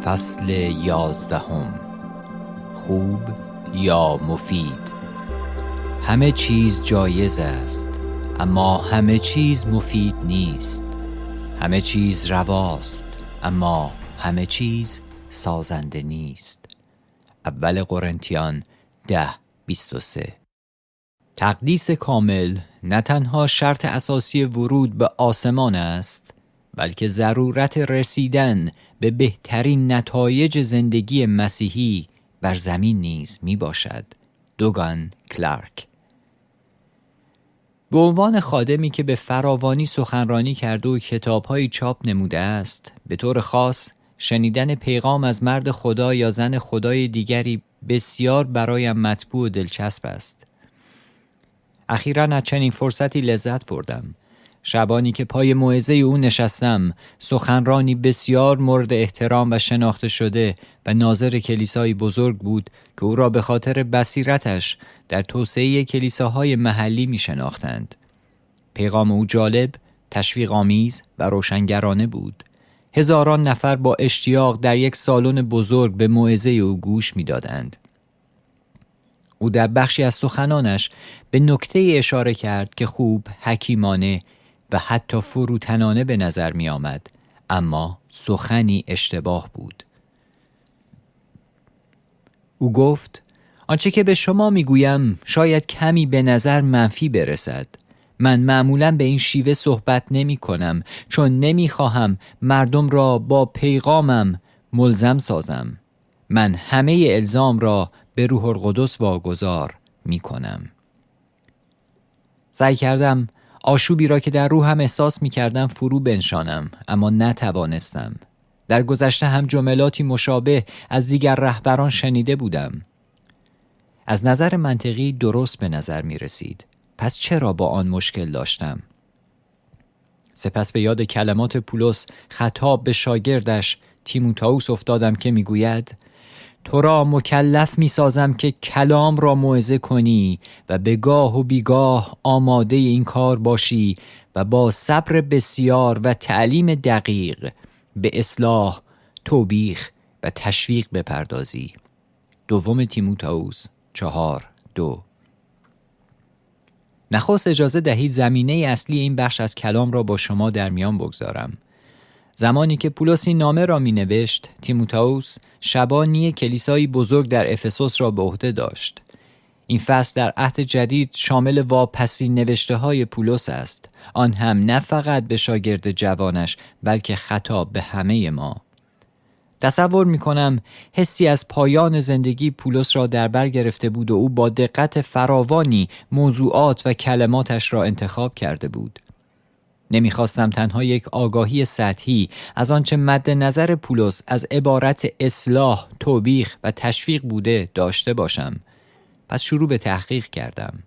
فصل 11. خوب یا مفید؟ همه چیز جایز است، اما همه چیز مفید نیست. همه چیز رواست، اما همه چیز سازنده نیست. اول قرنتیان 10:23. تقدیس کامل نه تنها شرط اساسی ورود به آسمان است، بلکه ضرورت رسیدن به بهترین نتایج زندگی مسیحی بر زمین نیز می باشد. دوگان کلارک. به عنوان خادمی که به فراوانی سخنرانی کرده و کتاب‌هایی چاپ نموده است، به طور خاص شنیدن پیغام از مرد خدا یا زن خدای دیگری بسیار برایم مطبوع و دلچسب است. اخیراً از چنین فرصتی لذت بردم. شبانی که پای موعظه او نشستم، سخنرانی بسیار مورد احترام و شناخته شده و ناظر کلیسایی بزرگ بود که او را به خاطر بصیرتش در توسعه کلیساهای محلی می شناختند. پیغام او جالب، تشویق آمیز و روشنگرانه بود. هزاران نفر با اشتیاق در یک سالن بزرگ به موعظه او گوش می دادند. او در بخشی از سخنانش به نکته اشاره کرد که خوب، حکیمانه و حتی فروتنانه به نظر می آمد، اما سخنی اشتباه بود. او گفت: آنچه که به شما می گویم شاید کمی به نظر منفی برسد. من معمولاً به این شیوه صحبت نمی کنم، چون نمی خواهم مردم را با پیغامم ملزم سازم. من همه الزام را به روح القدس واگذار می کنم. سعی کردم آشوبی را که در روحم احساس می کردم فرو بنشانم، اما نتوانستم. در گذشته هم جملاتی مشابه از دیگر رهبران شنیده بودم. از نظر منطقی درست به نظر می رسید. پس چرا با آن مشکل داشتم؟ سپس به یاد کلمات پولس خطاب به شاگردش تیموتائوس افتادم که می گوید: تو را مکلف می سازم که کلام را موعظه کنی و به گاه و بیگاه آماده این کار باشی و با صبر بسیار و تعلیم دقیق به اصلاح، توبیخ و تشویق بپردازی. دوم تیموتائوس 4:2. نخست اجازه دهید زمینه اصلی این بخش از کلام را با شما در میان بگذارم. زمانی که پولس این نامه را می نوشت، تیموتائوس شبانی کلیسایی بزرگ در افسوس را به عهده داشت. این فصل در عهد جدید شامل واپسین نوشته های پولس است، آن هم نه فقط به شاگرد جوانش، بلکه خطاب به همه ما. تصور می کنم حسی از پایان زندگی پولس را در بر گرفته بود و او با دقت فراوانی موضوعات و کلماتش را انتخاب کرده بود. نمیخواستم تنها یک آگاهی سطحی از آنچه مد نظر پولس از عبارت اصلاح، توبیخ و تشویق بوده داشته باشم. پس شروع به تحقیق کردم.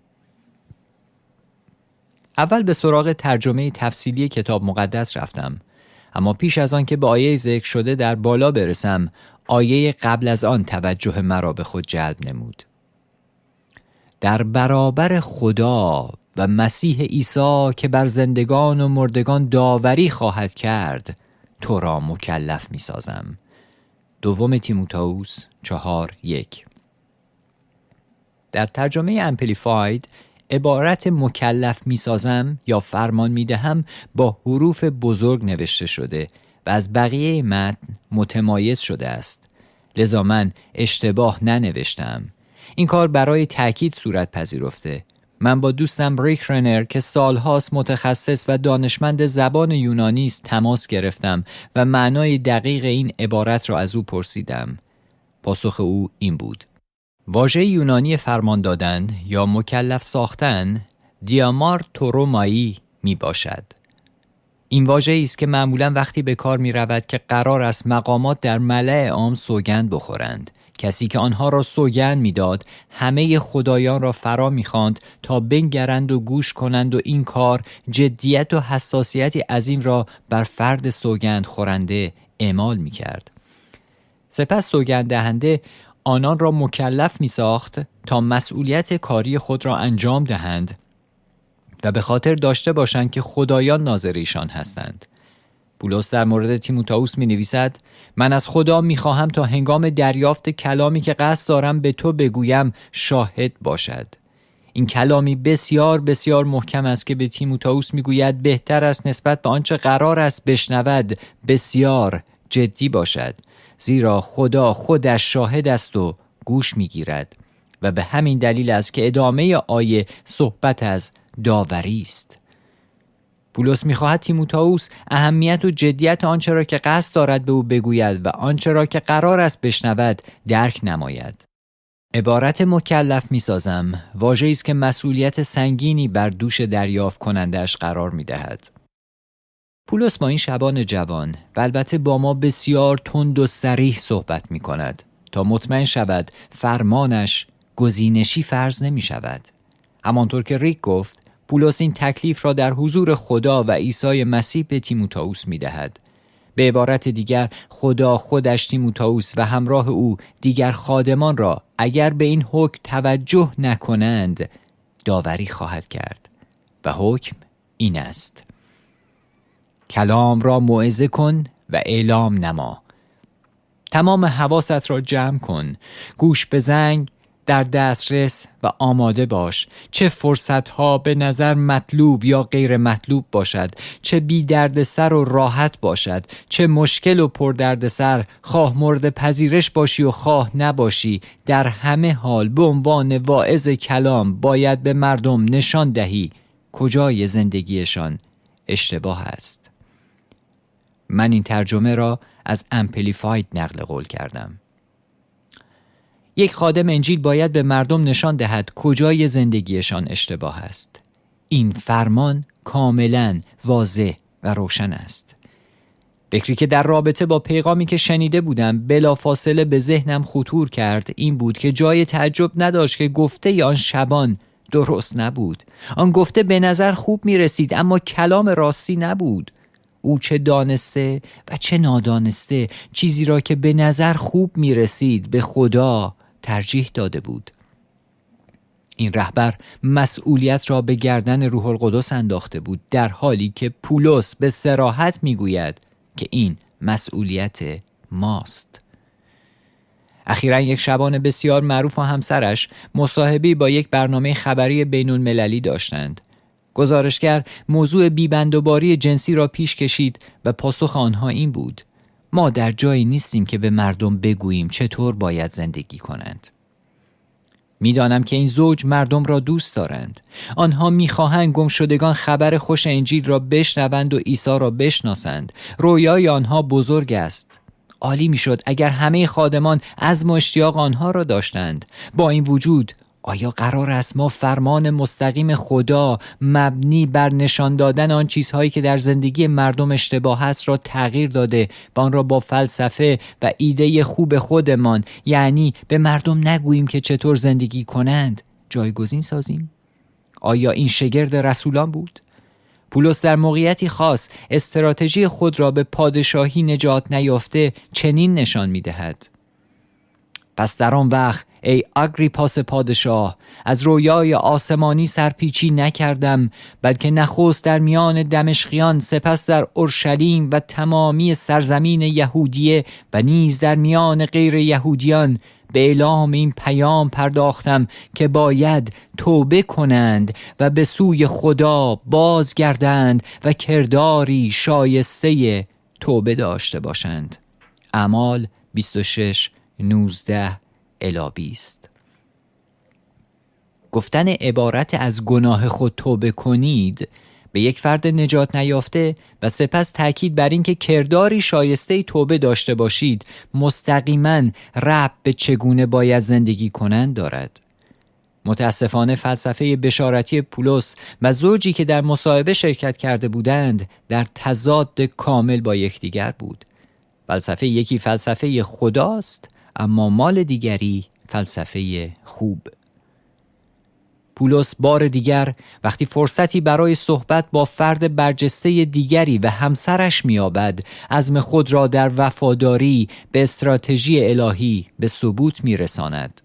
اول به سراغ ترجمه تفصیلی کتاب مقدس رفتم، اما پیش از آن که به آیه ذکر شده در بالا برسم، آیه قبل از آن توجه مرا به خود جلب نمود. در برابر خدا و مسیح عیسی که بر زندگان و مردگان داوری خواهد کرد، تو را مکلف می سازم. دوم تیموتائوس 4:1. در ترجمه امپلیفاید عبارت مکلف می سازم یا فرمان می دهم با حروف بزرگ نوشته شده و از بقیه متن متمایز شده است. لذا من اشتباه ننوشتم. این کار برای تأکید صورت پذیرفته. من با دوستم ریک رنر که سالهاست متخصص و دانشمند زبان یونانی است تماس گرفتم و معنای دقیق این عبارت را از او پرسیدم. پاسخ او این بود: واژه یونانی فرمان دادن یا مکلف ساختن دیامار تورومایی می باشد. این واژه‌ای است که معمولاً وقتی به کار می رود که قرار است مقامات در ملأ عام سوگند بخورند. کسی که آنها را سوگند میداد همه خدایان را فرا می‌خواند تا بنگرند و گوش کنند و این کار جدیت و حساسیتی عظیم را بر فرد سوگند خورنده اعمال می‌کرد. سپس سوگند دهنده آنان را مکلف می‌ساخت تا مسئولیت کاری خود را انجام دهند و به خاطر داشته باشند که خدایان ناظر ایشان هستند. پولس در مورد تیموتائوس می نویسد: من از خدا می خواهم تا هنگام دریافت کلامی که قصد دارم به تو بگویم شاهد باشد. این کلامی بسیار بسیار محکم است که به تیموتائوس می گوید بهتر است نسبت به آنچه قرار است بشنود بسیار جدی باشد، زیرا خدا خودش شاهد است و گوش می گیرد. و به همین دلیل است که ادامه آیه صحبت از داوری است. پولس می‌خواهد تیموتائوس اهمیت و جدیت آنچه را که قصد دارد به او بگوید و آنچه را که قرار است بشنود درک نماید. عبارت مکلف می‌سازم واژه‌ای است که مسئولیت سنگینی بر دوش دریافت کنندش قرار می‌دهد. پولس با این شبان جوان و البته با ما بسیار تند و صریح صحبت می‌کند تا مطمئن شود فرمانش گزینشی فرض نمی‌شود. همانطور که ریک گفت، پولس این تکلیف را در حضور خدا و عیسی مسیح به تیموتائوس می‌دهد. به عبارت دیگر، خدا خودش تیموتائوس و همراه او دیگر خادمان را اگر به این حکم توجه نکنند داوری خواهد کرد و حکم این است: کلام را موعظه کن و اعلام نما. تمام حواست را جمع کن، گوش به زنگ در دسترس و آماده باش. چه فرصتها به نظر مطلوب یا غیر مطلوب باشد، چه بی دردسر و راحت باشد، چه مشکل و پر دردسر، خواه مورد پذیرش باشی و خواه نباشی، در همه حال به عنوان واعظ کلام باید به مردم نشان دهی کجای زندگیشان اشتباه است. من این ترجمه را از امپلیفاید نقل قول کردم. یک خادم انجیل باید به مردم نشان دهد کجای زندگیشان اشتباه است. این فرمان کاملا واضح و روشن است. فکری که در رابطه با پیغامی که شنیده بودم بلافاصله به ذهنم خطور کرد این بود که جای تعجب نداشت که گفته آن شبان درست نبود. آن گفته به نظر خوب می رسید اما کلام راستی نبود. او چه دانسته و چه نادانسته چیزی را که به نظر خوب می رسید به خدا ترجیح داده بود. این رهبر مسئولیت را به گردن روح القدس انداخته بود، در حالی که پولس به صراحت می گوید که این مسئولیت ماست. اخیراً یک شبان بسیار معروف و همسرش مصاحبه‌ای با یک برنامه خبری بین المللی داشتند. گزارشگر موضوع بیبندوباری جنسی را پیش کشید و پاسخ آنها این بود: ما در جایی نیستیم که به مردم بگوییم چطور باید زندگی کنند. میدانم که این زوج مردم را دوست دارند. آنها میخواهند گمشدگان خبر خوش انجیل را بشنوند و عیسی را بشناسند. رویای آنها بزرگ است. عالی میشد اگر همه خادمان عزم و اشتیاق آنها را داشتند. با این وجود آیا قرار است ما فرمان مستقیم خدا مبنی بر نشان دادن آن چیزهایی که در زندگی مردم اشتباه است را تغییر داده و آن را با فلسفه و ایده خوب خودمان، یعنی به مردم نگوییم که چطور زندگی کنند، جایگزین سازیم؟ آیا این شگرد رسولان بود؟ پولس در موقعیتی خاص استراتژی خود را به پادشاهی نجات نیافته چنین نشان می‌دهد: پس در آن وقت ای آگریپاس پادشاه، از رویای آسمانی سرپیچی نکردم، بلکه نخست در میان دمشقیان، سپس در اورشلیم و تمامی سرزمین یهودیه و نیز در میان غیر یهودیان به اعلام این پیام پرداختم که باید توبه کنند و به سوی خدا بازگردند و کرداری شایسته توبه داشته باشند. اعمال 26:19 الی 20. گفتن عبارت از گناه خود توبه کنید به یک فرد نجات نیافته و سپس تاکید بر این که کرداری شایسته توبه داشته باشید مستقیما ربط به چگونه باید زندگی کنند دارد. متاسفانه فلسفه بشارتی پولس و زوجی که در مصاحبه شرکت کرده بودند در تضاد کامل با یکدیگر بود. فلسفه یکی فلسفه خداست، اما مال دیگری فلسفه خوب. پولس بار دیگر وقتی فرصتی برای صحبت با فرد برجسته دیگری و همسرش می‌یابد، عزم خود را در وفاداری به استراتژی الهی به ثبوت می‌رساند.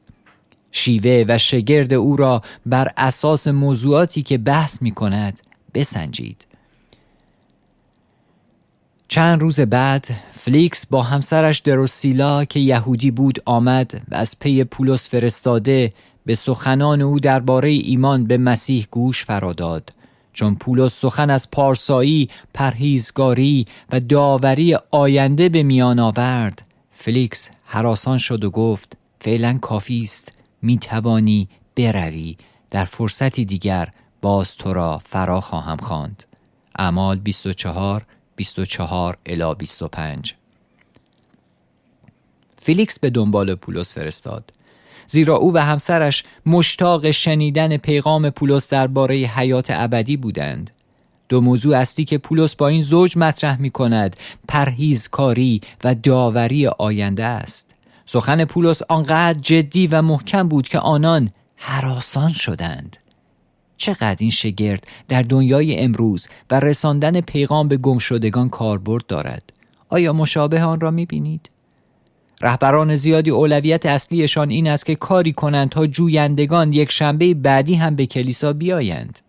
شیوه و شگرد او را بر اساس موضوعاتی که بحث می‌کند بسنجید. چند روز بعد فلیکس با همسرش دروسیلا که یهودی بود آمد و از پی پولس فرستاده به سخنان او درباره ایمان به مسیح گوش فراداد. چون پولس سخن از پارسایی، پرهیزگاری و داوری آینده به میان آورد، فلیکس هراسان شد و گفت فعلا کافی است، می توانی بروی، در فرصتی دیگر باز تو را فرا خواهم خواند. اعمال 24 الی 25. فیلیکس به دنبال پولس فرستاد، زیرا او و همسرش مشتاق شنیدن پیغام پولس درباره حیات ابدی بودند. دو موضوع اصلی که پولس با این زوج مطرح می کند پرهیزکاری و داوری آینده است. سخن پولس آنقدر جدی و محکم بود که آنان هراسان شدند. چقدر این شگرد در دنیای امروز و رساندن پیغام به گمشدگان کاربرد دارد. آیا مشابه آن را می بینید؟ رهبران زیادی اولویت اصلیشان این است که کاری کنند تا جویندگان یک شنبه بعدی هم به کلیسا بیایند.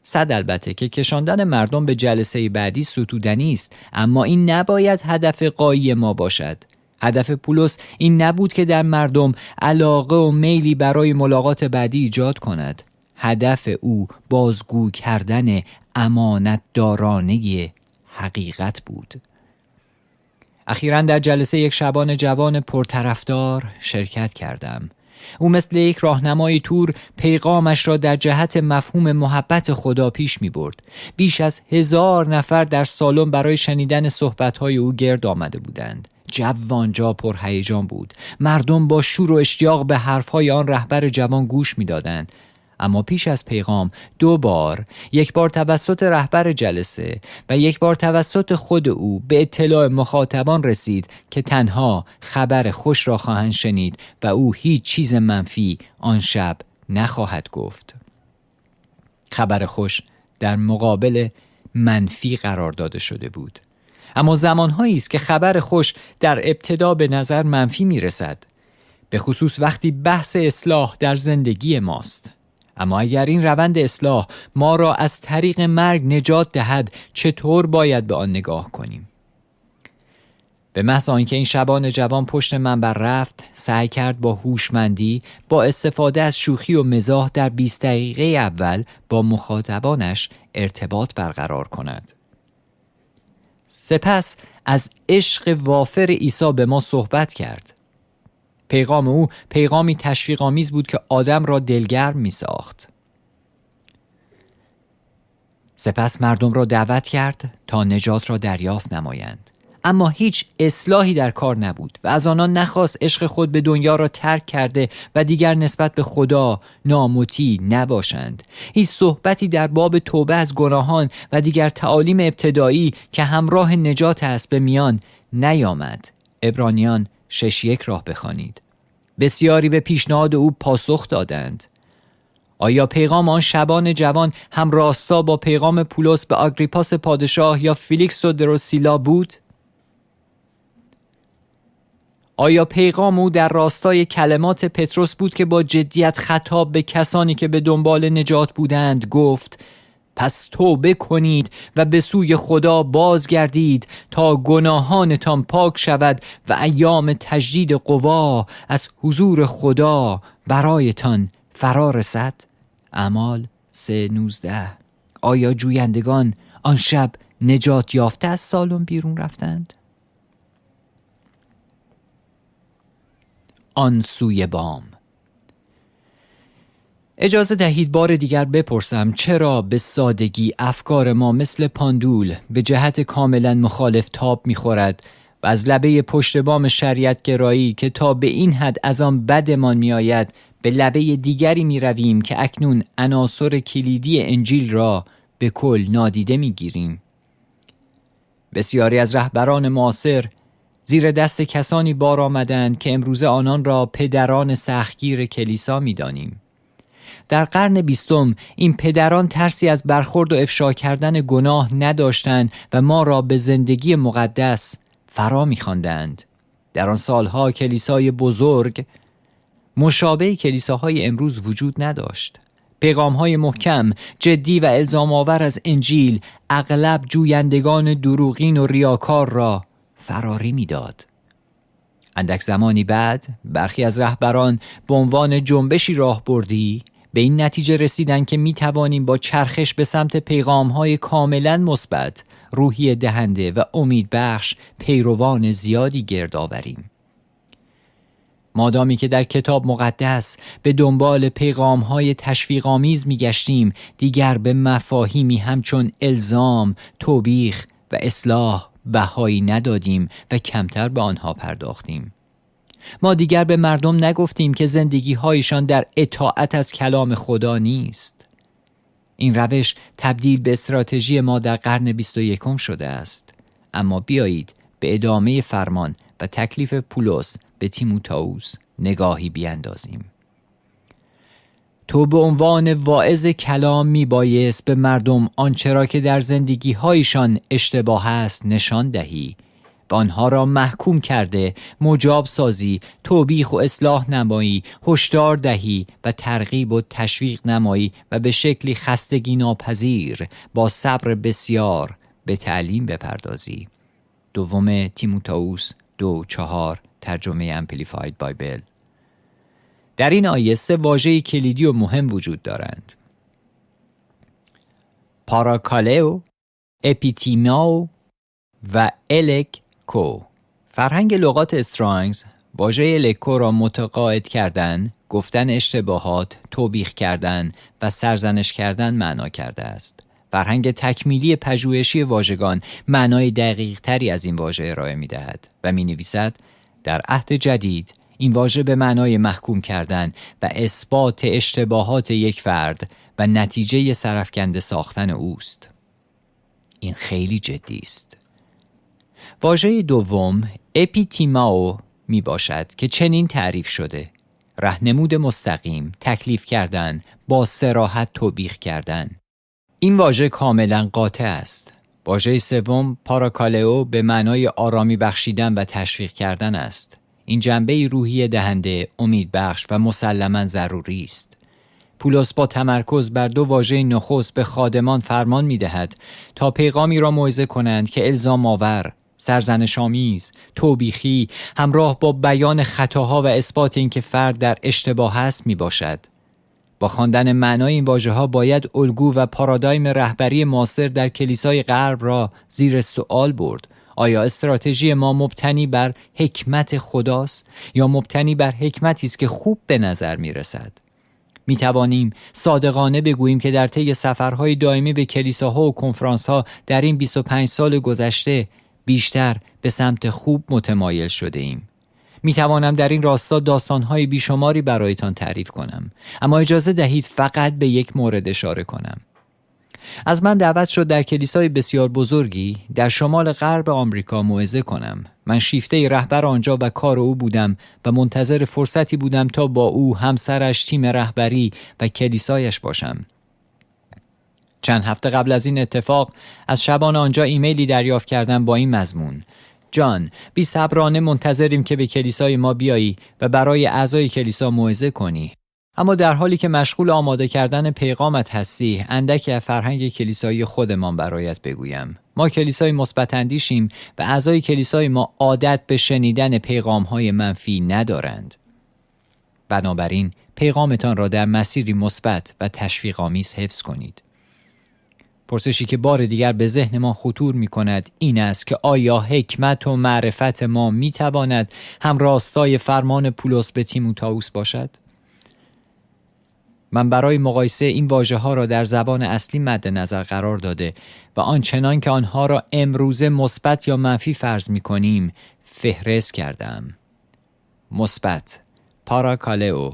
صد البته که کشاندن مردم به جلسه بعدی ستودنی است، اما این نباید هدف غایی ما باشد. هدف پولس این نبود که در مردم علاقه و میلی برای ملاقات بعدی ایجاد کند. هدف او بازگو کردن امانتدارانه حقیقت بود. اخیراً در جلسه یک شبان جوان پرطرفدار شرکت کردم. او مثل یک راهنمای تور پیغامش را در جهت مفهوم محبت خدا پیش می برد. بیش از 1000 نفر در سالن برای شنیدن صحبت‌های او گرد آمده بودند. جوانجا پر هیجان بود. مردم با شور و اشتیاق به حرف‌های آن رهبر جوان گوش می‌دادند. اما پیش از پیغام 2 بار، یک بار توسط رهبر جلسه و یک بار توسط خود او، به اطلاع مخاطبان رسید که تنها خبر خوش را خواهند شنید و او هیچ چیز منفی آن شب نخواهد گفت. خبر خوش در مقابل منفی قرار داده شده بود. اما زمانهایی است که خبر خوش در ابتدا به نظر منفی می رسد، به خصوص وقتی بحث اصلاح در زندگی ماست. اما اگر این روند اصلاح ما را از طریق مرگ نجات دهد، چطور باید به آن نگاه کنیم؟ به محض آنکه این شبان جوان پشت منبر رفت، سعی کرد با هوشمندی، با استفاده از شوخی و مزاح در 20 دقیقه اول با مخاطبانش ارتباط برقرار کند. سپس از عشق وافر عیسی به ما صحبت کرد. پیغام او پیغامی تشویق‌آمیز بود که آدم را دلگرم می ساخت. سپس مردم را دعوت کرد تا نجات را دریافت نمایند. اما هیچ اصلاحی در کار نبود و از آنان نخواست عشق خود به دنیا را ترک کرده و دیگر نسبت به خدا نامطیع نباشند. هیچ صحبتی در باب توبه از گناهان و دیگر تعالیم ابتدایی که همراه نجات است به میان نیامد. عبرانیان 6:1 را بخوانید. بسیاری به پیشنهاد او پاسخ دادند. آیا پیغام آن شبان جوان هم راستا با پیغام پولس به آگریپاس پادشاه یا فیلیکس و دروسیلا بود؟ آیا پیغام او در راستای کلمات پتروس بود که با جدیت خطاب به کسانی که به دنبال نجات بودند گفت: پس توبه کنید و به سوی خدا بازگردید تا گناهانتان پاک شود و ایام تجدید قوا از حضور خدا برایتان فرا رسد؟ اعمال 3:19. آیا جویندگان آن شب نجات یافته از سالن بیرون رفتند؟ آن سوی بام. اجازه دهید بار دیگر بپرسم چرا به سادگی افکار ما مثل پاندول به جهت کاملا مخالف تاب می‌خورد و از لبه پشت بام شریعت گرایی که تا به این حد از آن بدمان می‌آید به لبه دیگری می‌رویم که اکنون عناصر کلیدی انجیل را به کل نادیده می‌گیریم. بسیاری از رهبران معاصر زیر دست کسانی بار آمدند که امروزه آنان را پدران سختگیر کلیسا می‌دانیم. در قرن 20 این پدران ترسی از برخورد و افشا کردن گناه نداشتند و ما را به زندگی مقدس فرا می‌خواندند. در آن سالها کلیسای بزرگ مشابه کلیساهای امروز وجود نداشت. پیغام‌های محکم، جدی و الزام آور از انجیل اغلب جویندگان دروغین و ریاکار را فراری می‌داد. اندک زمانی بعد برخی از رهبران به عنوان جنبشی راهبردی به این نتیجه رسیدند که می توانیم با چرخش به سمت پیغام‌های کاملاً مثبت، روحیه دهنده و امیدبخش پیروان زیادی گرد آوریم. مادامی که در کتاب مقدس به دنبال پیغام‌های تشویق‌آمیز می‌گشتیم، دیگر به مفاهیمی همچون الزام، توبیخ و اصلاح بهایی ندادیم و کمتر به آنها پرداختیم. ما دیگر به مردم نگفتیم که زندگی‌هایشان در اطاعت از کلام خدا نیست. این روش تبدیل به استراتژی ما در قرن 21 شده است. اما بیایید به ادامه فرمان و تکلیف پولس به تیموتائوس نگاهی بیاندازیم. تو به عنوان واعظ کلام میبایست به مردم آنچه را که در زندگی‌هایشان اشتباه است نشان دهی و آنها را محکوم کرده مجاب سازی، توبیخ و اصلاح نمایی، هشدار دهی و ترغیب و تشویق نمایی و به شکلی خستگی ناپذیر با صبر بسیار به تعلیم بپردازی. دوم تیموتائوس 2:4 ترجمه امپلیفاید بایبل. در این آیه 3 واژه کلیدی و مهم وجود دارند: پاراکالئو، اپیتیماو و الککو. فرهنگ لغات استرانگز واژه الکو را متقاعد کردن، گفتن اشتباهات، توبیخ کردن و سرزنش کردن معنا کرده است. فرهنگ تکمیلی پژوهشی واژگان معنای دقیق تری از این واژه ارائه می دهد و می نویسد در عهد جدید این واژه به معنای محکوم کردن و اثبات اشتباهات یک فرد و نتیجه سرافکنده ساختن اوست. این خیلی جدی است. واژه دوم اپیتیماو می باشد که چنین تعریف شده: راهنمود مستقیم، تکلیف کردن، با صراحت توبیخ کردن. این واژه کاملا قاطع است. واژه سوم پاراکالئو به معنای آرامی بخشیدن و تشویق کردن است. این جنبه روحیه دهنده، امید بخش و مسلماً ضروری است. پولس با تمرکز بر 2 واژه نخست به خادمان فرمان می دهد تا پیغامی را موعظه کنند که الزام آور، سرزنش آمیز، توبیخی، همراه با بیان خطاها و اثبات اینکه فرد در اشتباه است می باشد. با خواندن معنای این واژه‌ها باید الگو و پارادایم رهبری معاصر در کلیسای غرب را زیر سوال برد. آیا استراتژی ما مبتنی بر حکمت خداست یا مبتنی بر حکمتی است که خوب به نظر می رسد؟ می توانیم صادقانه بگوییم که در طی سفرهای دائمی به کلیساها و کنفرانس‌ها در این 25 سال گذشته بیشتر به سمت خوب متمایل شده ایم. می توانم در این راستا داستان‌های بیشماری برایتان تعریف کنم، اما اجازه دهید فقط به یک مورد اشاره کنم. از من دعوت شد در کلیسای بسیار بزرگی در شمال غرب آمریکا موعظه کنم. من شیفته رهبر آنجا و کار او بودم و منتظر فرصتی بودم تا با او، همسرش، تیم رهبری و کلیسایش باشم. چند هفته قبل از این اتفاق از شبان آنجا ایمیلی دریافت کردم با این مضمون: جان، بی‌صبرانه منتظریم که به کلیسای ما بیایی و برای اعضای کلیسا موعظه کنی. اما در حالی که مشغول آماده کردن پیغامت هستی، اندکی از فرهنگ کلیسایی خودمان برایت بگویم. ما کلیسای مثبت اندیشیم و اعضای کلیسای ما عادت به شنیدن پیغام‌های منفی ندارند. بنابراین پیغامتان را در مسیری مثبت و تشویق‌آمیز حفظ کنید. پرسشی که بار دیگر به ذهن ما خطور می کند این است که آیا حکمت و معرفت ما می تواند هم راستای فرمان پولس به تیموتائوس باشد؟ من برای مقایسه این واژه ها را در زبان اصلی مد نظر قرار داده و آنچنان که آنها را امروزه مثبت یا منفی فرض می کنیم فهرست کردم. مثبت: پاراکالئو،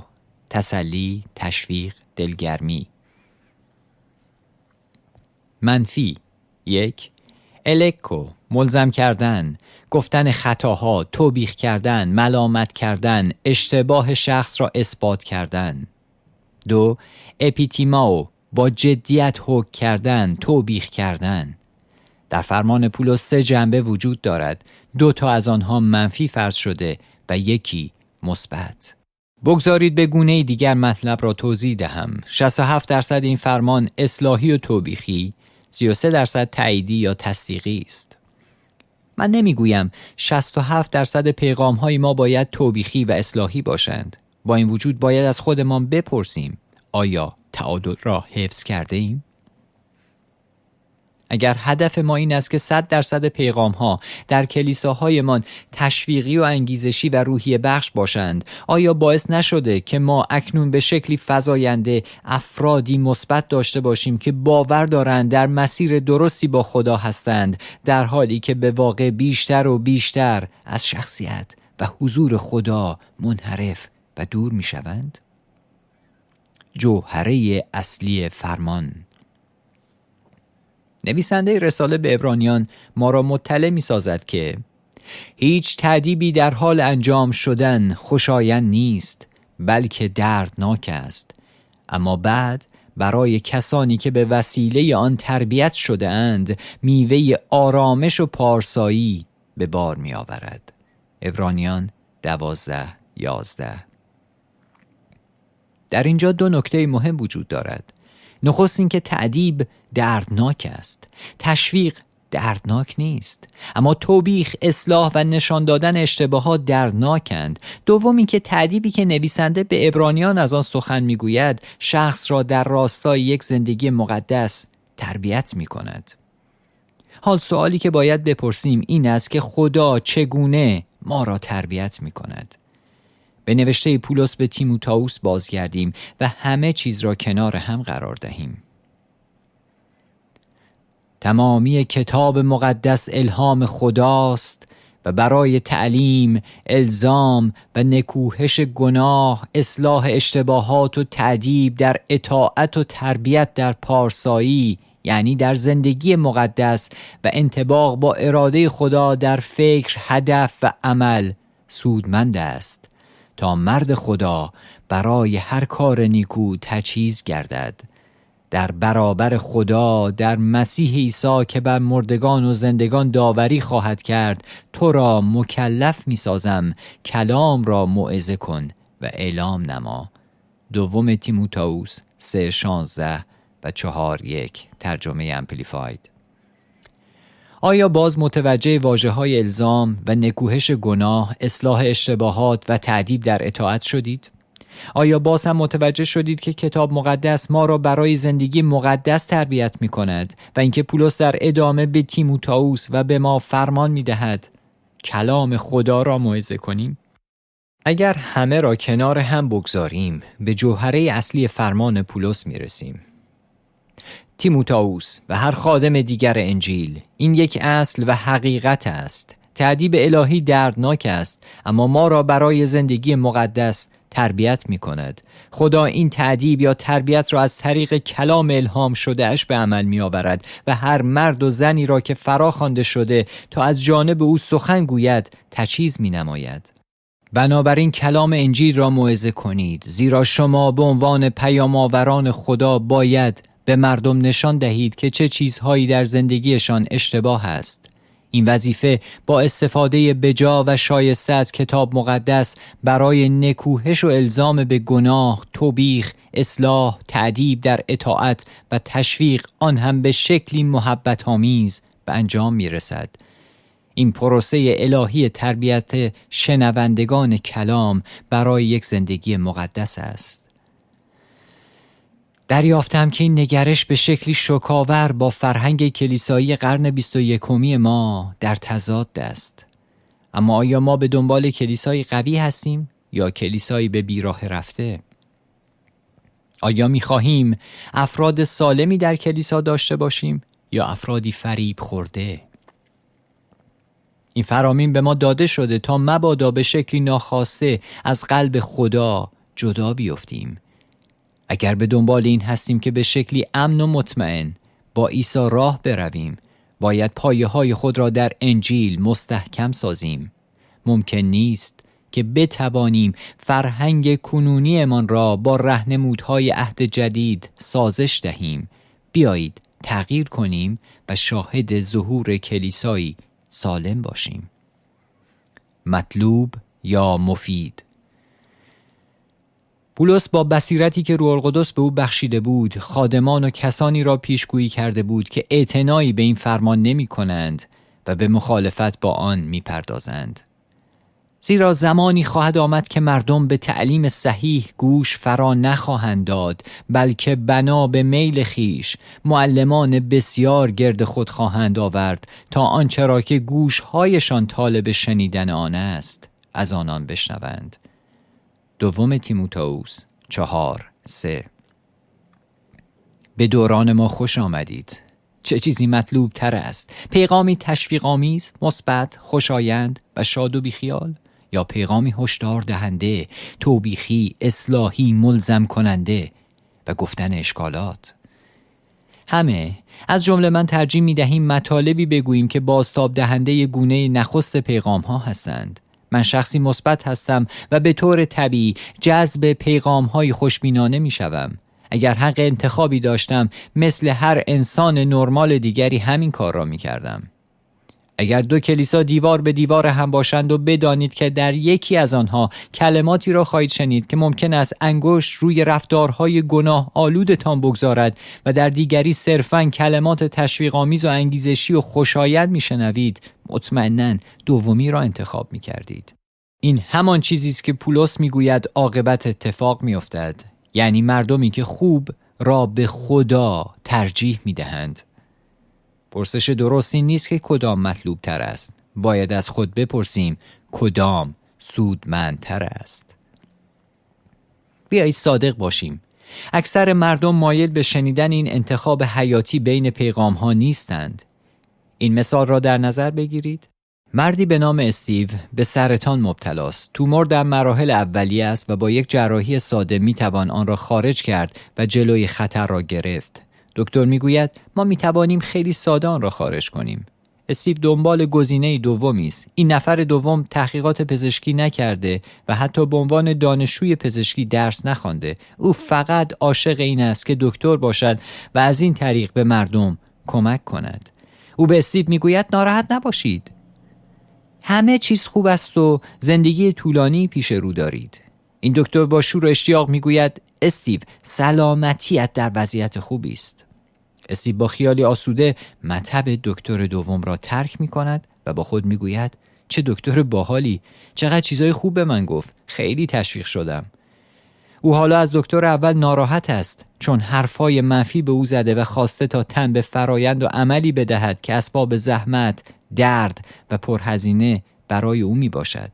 تسلی، تشویق، دلگرمی. منفی: 1. الکو، ملزم کردن، گفتن خطاها، توبیخ کردن، ملامت کردن، اشتباه شخص را اثبات کردن. 2. اپیتیماو، با جدیت حکم کردن، توبیخ کردن. در فرمان پولس 3 جنبه وجود دارد. 2 تا از آنها منفی فرض شده و 1 مثبت. بگذارید به گونه دیگر مطلب را توضیح دهم. 67% این فرمان اصلاحی و توبیخی، 33% تاییدی یا تصدیقی است. من نمیگویم 67% پیغام های ما باید توبیخی و اصلاحی باشند. با این وجود باید از خودمان بپرسیم آیا تعادل را حفظ کرده ایم؟ اگر هدف ما این است که 100% پیغام ها در کلیساهایمان تشویقی و انگیزشی و روحیه بخش باشند، آیا باعث نشده که ما اکنون به شکلی فزاینده افرادی مثبت داشته باشیم که باور دارند در مسیر درستی با خدا هستند، در حالی که به واقع بیشتر و بیشتر از شخصیت و حضور خدا منحرف و دور می شوند؟ جوهره اصلی فرمان. نویسنده رساله به عبرانیان ما را مطلع می سازد که هیچ تأدیبی در حال انجام شدن خوشایند نیست، بلکه دردناک است، اما بعد برای کسانی که به وسیله آن تربیت شده اند میوه آرامش و پارسایی به بار می آورد. عبرانیان 12:11. در اینجا دو نکته مهم وجود دارد. نخست این که تأدیب دردناک است، تشویق دردناک نیست، اما توبیخ، اصلاح و نشان دادن اشتباهات دردناکند. دوم این که تأدیبی که نویسنده به عبرانیان از آن سخن میگوید شخص را در راستای یک زندگی مقدس تربیت می کند. حال سوالی که باید بپرسیم این است که خدا چگونه ما را تربیت می کند؟ به نوشته پولس به تیموتائوس بازگردیم و همه چیز را کنار هم قرار دهیم. تمامی کتاب مقدس الهام خداست و برای تعلیم، الزام و نکوهش گناه، اصلاح اشتباهات و تأدیب در اطاعت و تربیت در پارسایی، یعنی در زندگی مقدس و انطباق با اراده خدا در فکر، هدف و عمل سودمند است تا مرد خدا برای هر کار نیکو تجهیز گردد. در برابر خدا در مسیح عیسی که بر مردگان و زندگان داوری خواهد کرد، تو را مکلف می سازم کلام را موعظه کن و اعلام نما. دوم تیموتائوس 3:16 و 4:1 ترجمه امپلیفاید. آیا باز متوجه واژه‌های الزام و نکوهش گناه، اصلاح اشتباهات و تأدیب در اطاعت شدید؟ آیا باز هم متوجه شدید که کتاب مقدس ما را برای زندگی مقدس تربیت می کند و اینکه پولس در ادامه به تیموتائوس و به ما فرمان می دهد کلام خدا را موعظه کنیم؟ اگر همه را کنار هم بگذاریم به جوهره اصلی فرمان پولس می رسیم. تیموتائوس و هر خادم دیگر انجیل، این یک اصل و حقیقت است. تأدیب الهی دردناک است، اما ما را برای زندگی مقدس تربیت می کند. خدا این تأدیب یا تربیت را از طریق کلام الهام شده اش به عمل می آورد و هر مرد و زنی را که فرا خوانده شده تا از جانب او سخن گوید تجهیز می نماید. بنابراین کلام انجیل را موعظه کنید، زیرا شما به عنوان پیام‌آوران خدا باید به مردم نشان دهید که چه چیزهایی در زندگیشان اشتباه است. این وظیفه با استفاده بجا و شایسته از کتاب مقدس برای نکوهش و الزام به گناه، توبیخ، اصلاح، تأدیب در اطاعت و تشویق، آن هم به شکلی محبت آمیز به انجام می رسد. این پروسه الهی تربیت شنوندگان کلام برای یک زندگی مقدس است. دریافتم که این نگرش به شکلی شوک‌آور با فرهنگ کلیسایی قرن 21 ما در تضاد است. اما آیا ما به دنبال کلیسایی قوی هستیم یا کلیسایی به بیراه رفته؟ آیا می‌خواهیم افراد سالمی در کلیسا داشته باشیم یا افرادی فریب خورده؟ این فرامین به ما داده شده تا مبادا به شکلی ناخواسته از قلب خدا جدا بیفتیم. اگر به دنبال این هستیم که به شکلی امن و مطمئن با عیسی راه برویم، باید پایه‌های خود را در انجیل مستحکم سازیم. ممکن نیست که بتوانیم فرهنگ کنونیمان را با راهنمودهای عهد جدید سازش دهیم. بیایید تغییر کنیم و شاهد ظهور کلیسایی سالم باشیم. مطلوب یا مفید؟ پولس با بصیرتی که روح القدس به او بخشیده بود خادمان و کسانی را پیشگویی کرده بود که اعتنایی به این فرمان نمی کنند و به مخالفت با آن می پردازند. زیرا زمانی خواهد آمد که مردم به تعلیم صحیح گوش فرا نخواهند داد، بلکه بنا به میل خیش معلمان بسیار گرد خود خواهند آورد تا آنچه را که گوشهایشان طالب شنیدن آن است از آنان بشنوند. دوم تیموتائوس 4:3. به دوران ما خوش آمدید. چه چیزی مطلوب تر است؟ پیغامی تشویق آمیز، مثبت، خوشایند و شاد و بیخیال، یا پیغامی هشدار دهنده، توبیخی، اصلاحی، ملزم کننده و گفتن اشکالات؟ همه از جمله من ترجیح می دهیم مطالبی بگوییم که بازتاب دهنده گونه نخست پیغام ها هستند. من شخصی مثبت هستم و به طور طبیعی جذب پیغام های خوشبینانه می شوم. اگر حق انتخابی داشتم مثل هر انسان نرمال دیگری همین کار را می کردم. اگر دو کلیسا دیوار به دیوار هم باشند و بدانید که در یکی از آنها کلماتی را خواهید شنید که ممکن است انگشت روی رفتارهای گناه آلودتان بگذارد و در دیگری صرفاً کلمات تشویق‌آمیز و انگیزشی و خوشایند میشنوید، مطمئناً دومی را انتخاب میکردید. این همان چیزی است که پولس میگوید عاقبت اتفاق میافتد، یعنی مردمی که خوب را به خدا ترجیح میدهند. پرسش درست این نیست که کدام مطلوب تر است. باید از خود بپرسیم کدام سودمندتر است. بیایید صادق باشیم. اکثر مردم مایل به شنیدن این انتخاب حیاتی بین پیغام ها نیستند. این مثال را در نظر بگیرید. مردی به نام استیو به سرطان مبتلاست. تومور در مراحل اولیه است و با یک جراحی ساده میتوان آن را خارج کرد و جلوی خطر را گرفت. دکتر میگوید ما میتوانیم خیلی ساده آن را خارج کنیم. استیو دنبال گزینه دومی است. این نفر دوم تحقیقات پزشکی نکرده و حتی به عنوان دانشجوی پزشکی درس نخوانده. او فقط عاشق این است که دکتر باشد و از این طریق به مردم کمک کند. او به استیو میگوید ناراحت نباشید. همه چیز خوب است و زندگی طولانی پیش رو دارید. این دکتر با شور و اشتیاق میگوید استیو سلامتیت در وضعیت خوبی است. استیو با خیالی آسوده مطب دکتر دوم را ترک می کند و با خود می گوید چه دکتر باحالی، چقدر چیزای خوب به من گفت، خیلی تشویق شدم. او حالا از دکتر اول ناراحت است چون حرفای منفی به او زده و خواسته تا تن به فرایند و عملی بدهد که اسباب زحمت، درد و پرهزینه برای او می باشد.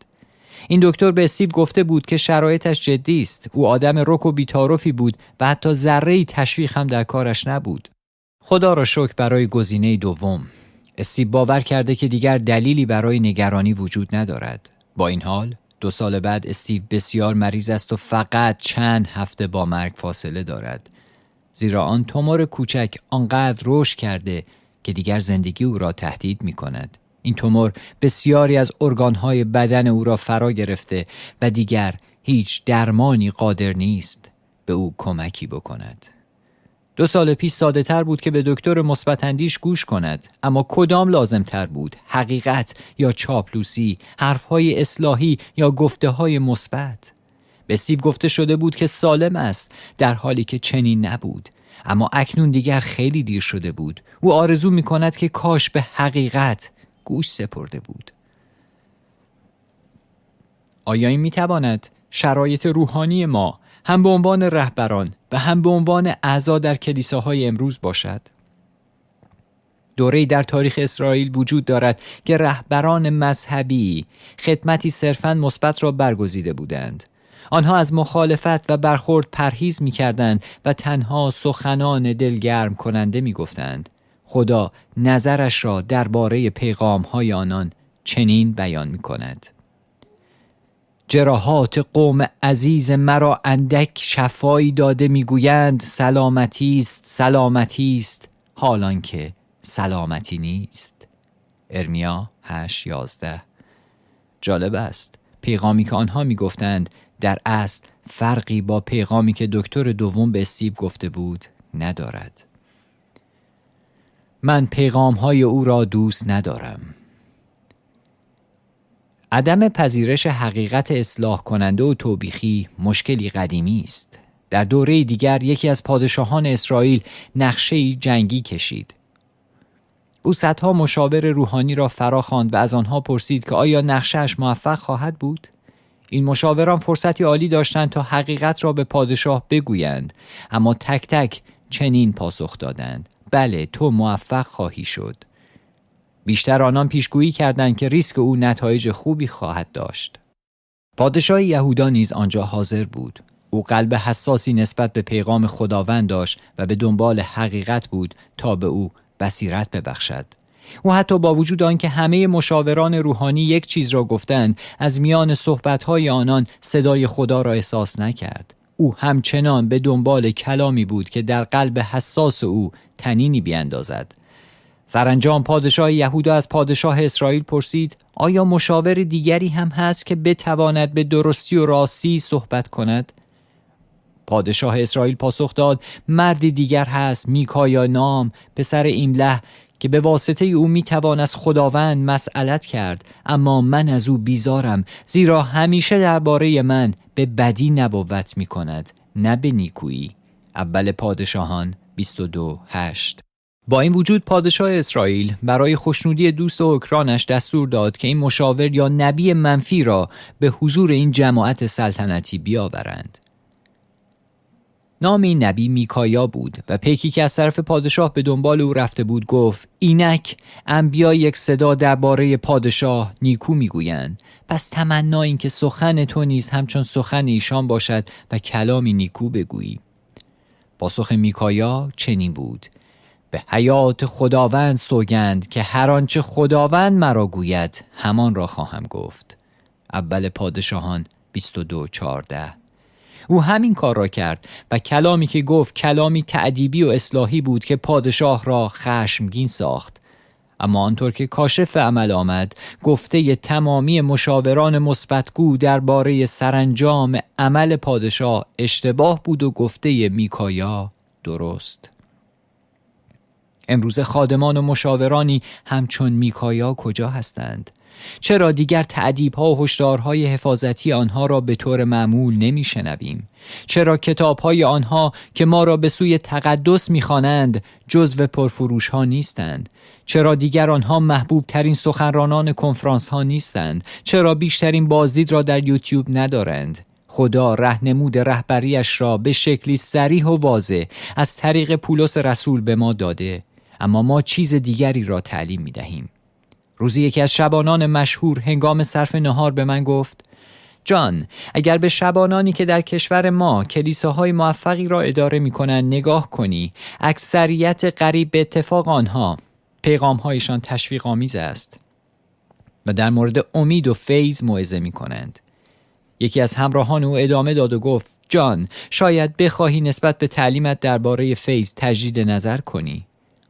این دکتر به استیو گفته بود که شرایطش جدی است. او آدم رک و بی‌تعارفی بود و حتی ذره‌ای تشویق هم در کارش نبود. خدا را شکر برای گزینه دوم. استیو باور کرده که دیگر دلیلی برای نگرانی وجود ندارد. با این حال 2 سال بعد استیو بسیار مریض است و فقط چند هفته با مرگ فاصله دارد. زیرا آن تومور کوچک آنقدر رشد کرده که دیگر زندگی او را تهدید می کند. این تومور بسیاری از ارگانهای بدن او را فرا گرفته و دیگر هیچ درمانی قادر نیست به او کمکی بکند. 2 سال پیش ساده تر بود که به دکتر مثبت اندیش گوش کند، اما کدام لازم تر بود؟ حقیقت یا چاپلوسی، حرفهای اصلاحی یا گفته‌های مثبت؟ به استیو گفته شده بود که سالم است، در حالی که چنین نبود. اما اکنون دیگر خیلی دیر شده بود. او آرزو می کند که کاش به حقیقت گوش سپرده بود. آیا این می تواند شرایط روحانی ما هم به عنوان رهبران و هم به عنوان اعضا در کلیساهای امروز باشد؟ دوره‌ای در تاریخ اسرائیل وجود دارد که رهبران مذهبی خدمتی صرفاً مثبت را برگزیده بودند. آنها از مخالفت و برخورد پرهیز می‌کردند و تنها سخنان دلگرم کننده می‌گفتند. خدا نظرش را درباره پیغام‌های آنان چنین بیان می‌کند: جراحات قوم عزیز مرا اندک شفایی داده، میگویند سلامتی است، سلامتی است، حالان که سلامتی نیست. ارمیا 8:11. جالب است، پیغامی که آنها میگفتند در اصل فرقی با پیغامی که دکتر دوم به استیو گفته بود ندارد. من پیغام‌های او را دوست ندارم. عدم پذیرش حقیقت اصلاح کننده و توبیخی مشکلی قدیمی است. در دوره دیگر یکی از پادشاهان اسرائیل نقشه‌ای جنگی کشید. او صدها مشاور روحانی را فرا خواند و از آنها پرسید که آیا نقشه‌اش موفق خواهد بود؟ این مشاوران فرصتی عالی داشتند تا حقیقت را به پادشاه بگویند، اما تک تک چنین پاسخ دادند: بله، تو موفق خواهی شد. بیشتر آنان پیشگویی کردند که ریسک او نتایج خوبی خواهد داشت. پادشاه یهودا نیز آنجا حاضر بود. او قلب حساسی نسبت به پیغام خداوند داشت و به دنبال حقیقت بود تا به او بصیرت ببخشد. او حتی با وجود آنکه همه مشاوران روحانی یک چیز را گفتند، از میان صحبت‌های آنان صدای خدا را احساس نکرد. او همچنان به دنبال کلامی بود که در قلب حساس او طنینی بیاندازد. سرانجام پادشاه یهودا از پادشاه اسرائیل پرسید: آیا مشاور دیگری هم هست که بتواند به درستی و راستی صحبت کند؟ پادشاه اسرائیل پاسخ داد: مردی دیگر هست، میکایا نام، پسر ایمله، که به واسطه او میتوان از خداوند مسئلت کرد، اما من از او بیزارم، زیرا همیشه درباره من به بدی نبوت میکند، نه به نیکویی. اول پادشاهان 22:8. با این وجود پادشاه اسرائیل برای خوشنودی دوست و اکرانش دستور داد که این مشاور یا نبی منفی را به حضور این جماعت سلطنتی بیاورند. نام این نبی میکایا بود و پیکی که از طرف پادشاه به دنبال او رفته بود گفت: اینک انبیا یک صدا درباره پادشاه نیکو میگویند، پس تمنا این که سخن تو نیز همچون سخن ایشان باشد و کلامی نیکو بگویی. پاسخ میکایا چنین بود: به حیات خداوند سوگند که هر آنچه خداوند مرا گوید همان را خواهم گفت. اول پادشاهان 22:14. او همین کار را کرد و کلامی که گفت کلامی تأدیبی و اصلاحی بود که پادشاه را خشمگین ساخت. اما آنطور که کاشف عمل آمد، گفته تمامی مشاوران مثبت‌گو درباره سرانجام عمل پادشاه اشتباه بود و گفته میکایا درست. امروز خادمان و مشاورانی همچون میکایا کجا هستند؟ چرا دیگر تأدیب‌ها و هشدارهای حفاظتی آنها را به طور معمول نمی‌شنویم؟ چرا کتاب‌های آنها که ما را به سوی تقدس می‌خوانند جزو پرفروش‌ها نیستند؟ چرا دیگر آنها محبوب ترین سخنرانان کنفرانس‌ها نیستند؟ چرا بیشترین بازدید را در یوتیوب ندارند؟ خدا راهنمود رهبریش را به شکلی صریح و واضح از طریق پولس رسول به ما داده، اما ما چیز دیگری را تعلیم می‌دهیم. روزی یکی از شبانان مشهور هنگام صرف نهار به من گفت: جان، اگر به شبانانی که در کشور ما کلیساهای موفقی را اداره می‌کنند نگاه کنی، اکثریت قریب به اتفاق آنها پیغام‌هایشان تشویق آمیز است و در مورد امید و فیض موعظه می‌کنند. یکی از همراهان او ادامه داد و گفت: جان، شاید بخواهی نسبت به تعلیمت درباره فیض تجدید نظر کنی.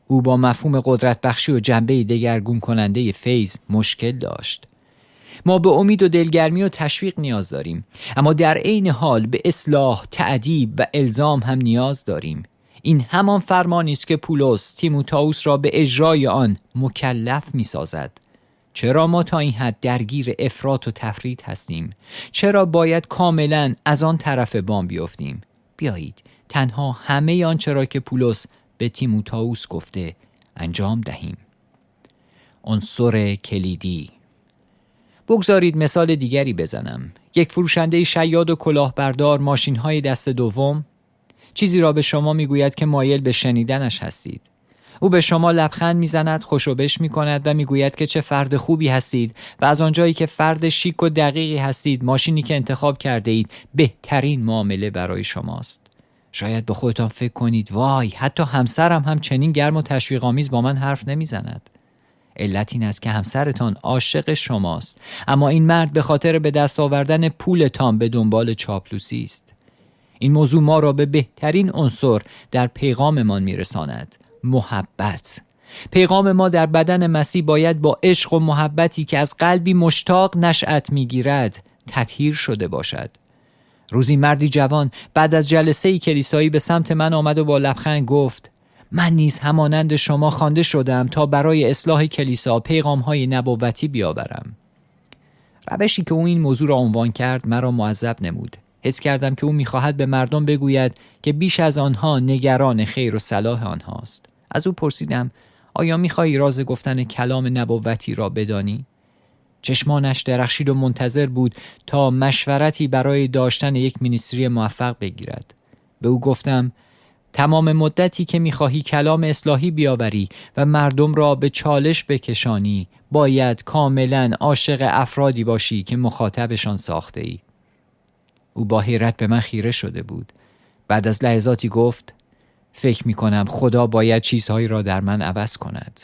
او با مفهوم قدرت بخشی و جنبه دگرگون کننده فیض مشکل داشت. ما به امید و دلگرمی و تشویق نیاز داریم، اما در عین حال به اصلاح، تأدیب و الزام هم نیاز داریم. این همان فرمانی است که پولس تیموتائوس را به اجرای آن مکلف می سازد. چرا ما تا این حد درگیر افراط و تفرید هستیم؟ چرا باید کاملا از آن طرف بام بیفتیم؟ بیایید تنها همه آنچه را که پولس به تیموتائوس گفته انجام دهیم. عنصر کلیدی. بگذارید مثال دیگری بزنم. یک فروشنده شیاد و کلاهبردار ماشین‌های دست دوم چیزی را به شما میگوید که مایل به شنیدنش هستید. او به شما لبخند میزند، خوشوبش میکند و میگوید که چه فرد خوبی هستید و از آنجایی که فرد شیک و دقیقی هستید، ماشینی که انتخاب کرده اید بهترین معامله برای شماست. شاید به خودتان فکر کنید: وای، حتی همسرم هم چنین گرم و تشویق‌آمیز با من حرف نمیزند. علت این است که همسرتان عاشق شماست، اما این مرد به خاطر به دست آوردن پولتان به دنبال چاپلوسی است. این موضوع ما را به بهترین عنصر در پیغاممان میرساند: محبت. پیغام ما در بدن مسیح باید با عشق و محبتی که از قلبی مشتاق نشأت میگیرد تطهیر شده باشد. روزی مردی جوان بعد از جلسه‌ای کلیسایی به سمت من آمد و با لبخند گفت: من نیز همانند شما خوانده شدم تا برای اصلاح کلیسا پیغام‌های نبوتی بیاورم. روشی که او این موضوع را عنوان کرد مرا معذب نمود. حس کردم که او می‌خواهد به مردم بگوید که بیش از آنها نگران خیر و صلاح آنهاست. از او پرسیدم آیا می‌خواهی راز گفتن کلام نبوتی را بدانی؟ چشمانش درخشید و منتظر بود تا مشورتی برای داشتن یک مینیستری موفق بگیرد. به او گفتم تمام مدتی که می‌خواهی کلام اصلاحی بیاوری و مردم را به چالش بکشانی، باید کاملاً عاشق افرادی باشی که مخاطبشان ساخته ای. او با حیرت به من خیره شده بود. بعد از لحظاتی گفت فکر می‌کنم خدا باید چیزهایی را در من عوض کند.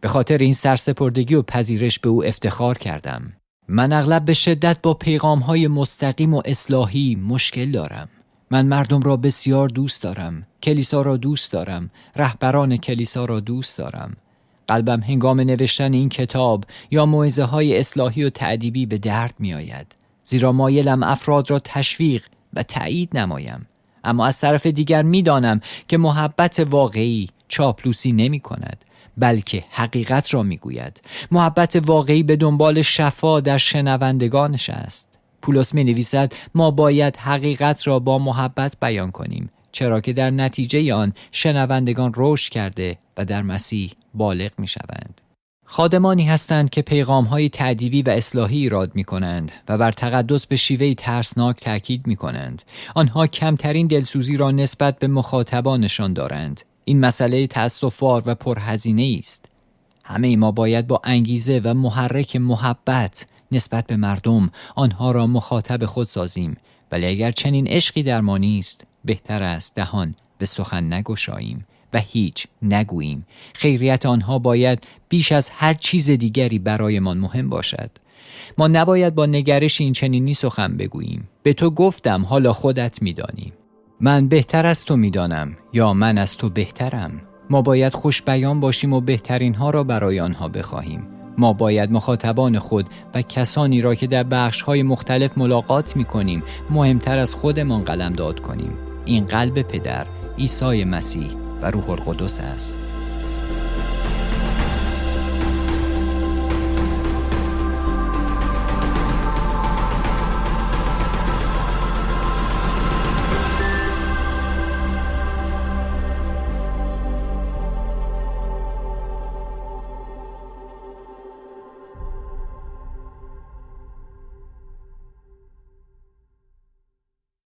به خاطر این سرسپردگی و پذیرش به او افتخار کردم. من اغلب به شدت با پیغام‌های مستقیم و اصلاحی مشکل دارم. من مردم را بسیار دوست دارم. کلیسا را دوست دارم. رهبران کلیسا را دوست دارم. قلبم هنگام نوشتن این کتاب یا موعظه‌های اصلاحی و تأدیبی به درد می آید. زیرا مایلم افراد را تشویق و تأیید نمایم. اما از طرف دیگر می دانم که محبت واقعی چاپلوسی نمی کند، بلکه حقیقت را می گوید. محبت واقعی به دنبال شفا در شنوندگانش است. پولس می نویسد ما باید حقیقت را با محبت بیان کنیم، چرا که در نتیجه آن شنوندگان رشد کرده و در مسیح بالغ می شوند. خادمانی هستند که پیغام‌های تأدیبی و اصلاحی ایراد می‌کنند و بر تقدس به شیوهی ترسناک تأکید می‌کنند. آنها کمترین دلسوزی را نسبت به مخاطبانشان دارند. این مسئله تأسف‌بار و پرهزینه است. همه ما باید با انگیزه و محرک محبت نسبت به مردم آنها را مخاطب خود سازیم، ولی اگر چنین عشقی در ما نیست، بهتر است دهان به سخن نگشاییم و هیچ نگوییم. خیریت آنها باید بیش از هر چیز دیگری برایمان مهم باشد. ما نباید با نگرش این چنینی سخن بگوییم. به تو گفتم حالا خودت میدانی. من بهتر از تو میدانم یا من از تو بهترم. ما باید خوش بیان باشیم و بهترین ها را برای آنها بخواهیم. ما باید مخاطبان خود و کسانی را که در بخش‌های مختلف ملاقات می‌کنیم مهمتر از خودمان قلمداد کنیم. این قلب پدر عیسی مسیح و روح القدس است.